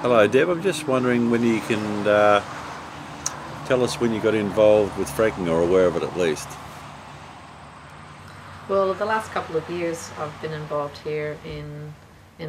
Hello Deb, I'm just wondering when you can tell us when you got involved with fracking, or aware of it at least. Well, the last couple of years I've been involved here in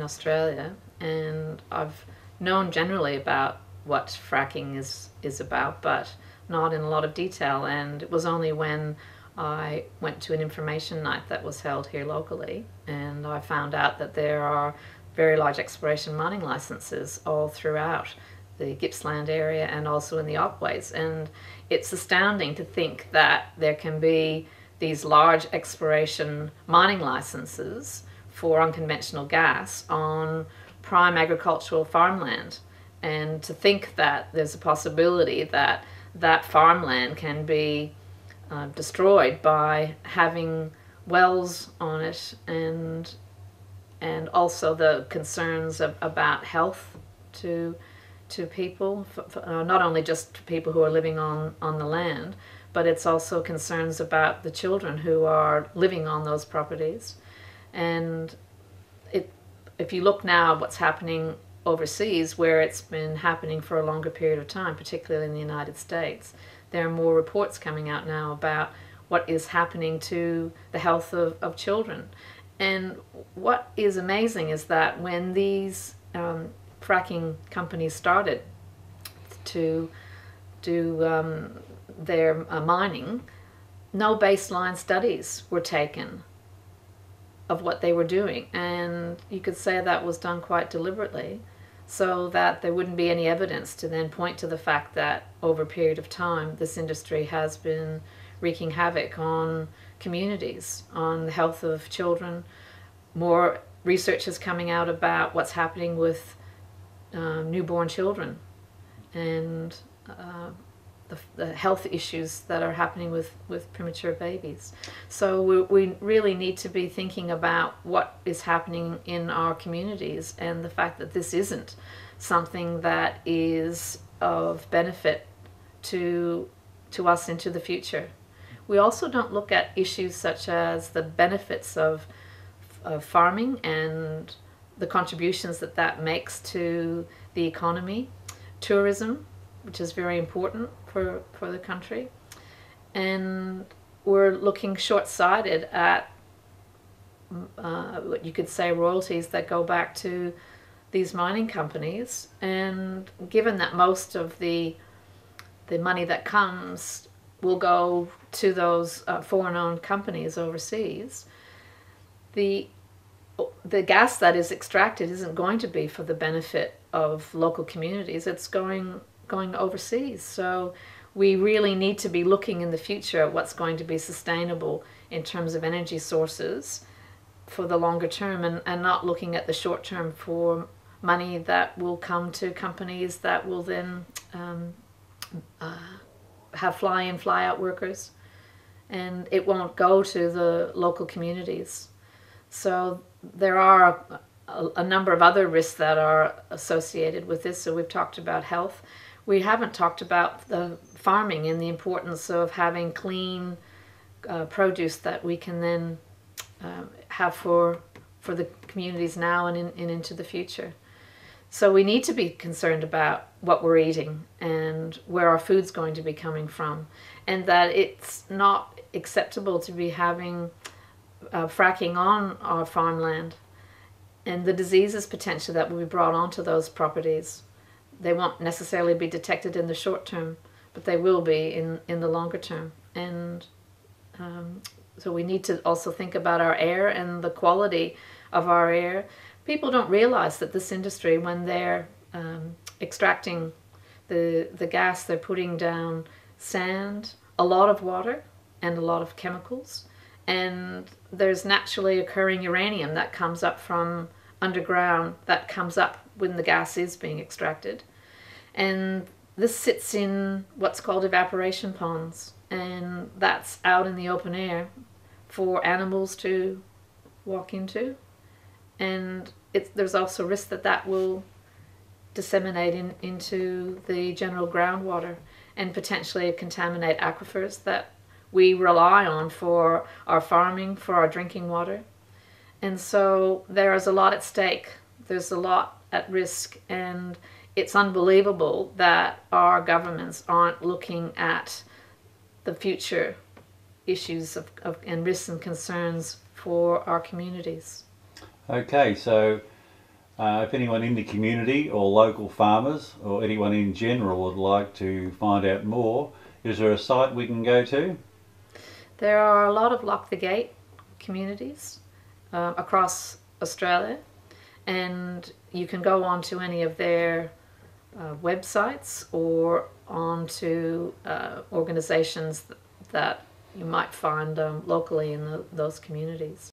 Australia, and I've known generally about what fracking is about, but not in a lot of detail. And it was only when I went to an information night that was held here locally, and I found out that there are very large exploration mining licenses all throughout the Gippsland area and also in the Otways. And it's astounding to think that there can be these large exploration mining licenses for unconventional gas on prime agricultural farmland, and to think that there's a possibility that that farmland can be destroyed by having wells on it, and also the concerns about health to people, not only just people who are living on the land, but it's also concerns about the children who are living on those properties. And if you look now at what's happening overseas, where it's been happening for a longer period of time, particularly in the United States, there are more reports coming out now about what is happening to the health of children. And what is amazing is that when these fracking companies started to do their mining, no baseline studies were taken of what they were doing. And you could say that was done quite deliberately, so that there wouldn't be any evidence to then point to the fact that over a period of time this industry has been wreaking havoc on communities, on the health of children. More research is coming out about what's happening with newborn children, and the health issues that are happening with premature babies. So we really need to be thinking about what is happening in our communities, and the fact that this isn't something that is of benefit to us into the future. We also don't look at issues such as the benefits of farming and the contributions that makes to the economy, tourism, which is very important for the country. And we're looking short-sighted at what you could say royalties that go back to these mining companies. And given that most of the money that comes will go to those foreign-owned companies overseas, the gas that is extracted isn't going to be for the benefit of local communities. It's going overseas. So we really need to be looking in the future at what's going to be sustainable in terms of energy sources for the longer term, and not looking at the short term for money that will come to companies that will then have fly-in, fly-out workers, and it won't go to the local communities. So there are a number of other risks that are associated with this. So we've talked about health. We haven't talked about the farming and the importance of having clean produce that we can then have for the communities now and into the future. So we need to be concerned about what we're eating and where our food's going to be coming from, and that it's not acceptable to be having fracking on our farmland, and the diseases potentially that will be brought onto those properties. They won't necessarily be detected in the short term, but they will be in the longer term. And so we need to also think about our air and the quality of our air. People don't realize that this industry, when they're extracting the gas, they're putting down sand, a lot of water, and a lot of chemicals. And there's naturally occurring uranium that comes up from underground, that comes up when the gas is being extracted. And this sits in what's called evaporation ponds, and that's out in the open air for animals to walk into. And there's also risk that will disseminate into the general groundwater and potentially contaminate aquifers that we rely on for our farming, for our drinking water. And so there is a lot at stake. There's a lot at risk, and it's unbelievable that our governments aren't looking at the future issues and risks and concerns for our communities. Okay, so if anyone in the community or local farmers or anyone in general would like to find out more, is there a site we can go to? There are a lot of Lock the Gate communities across Australia, and you can go onto any of their websites or onto organisations that you might find locally in those communities.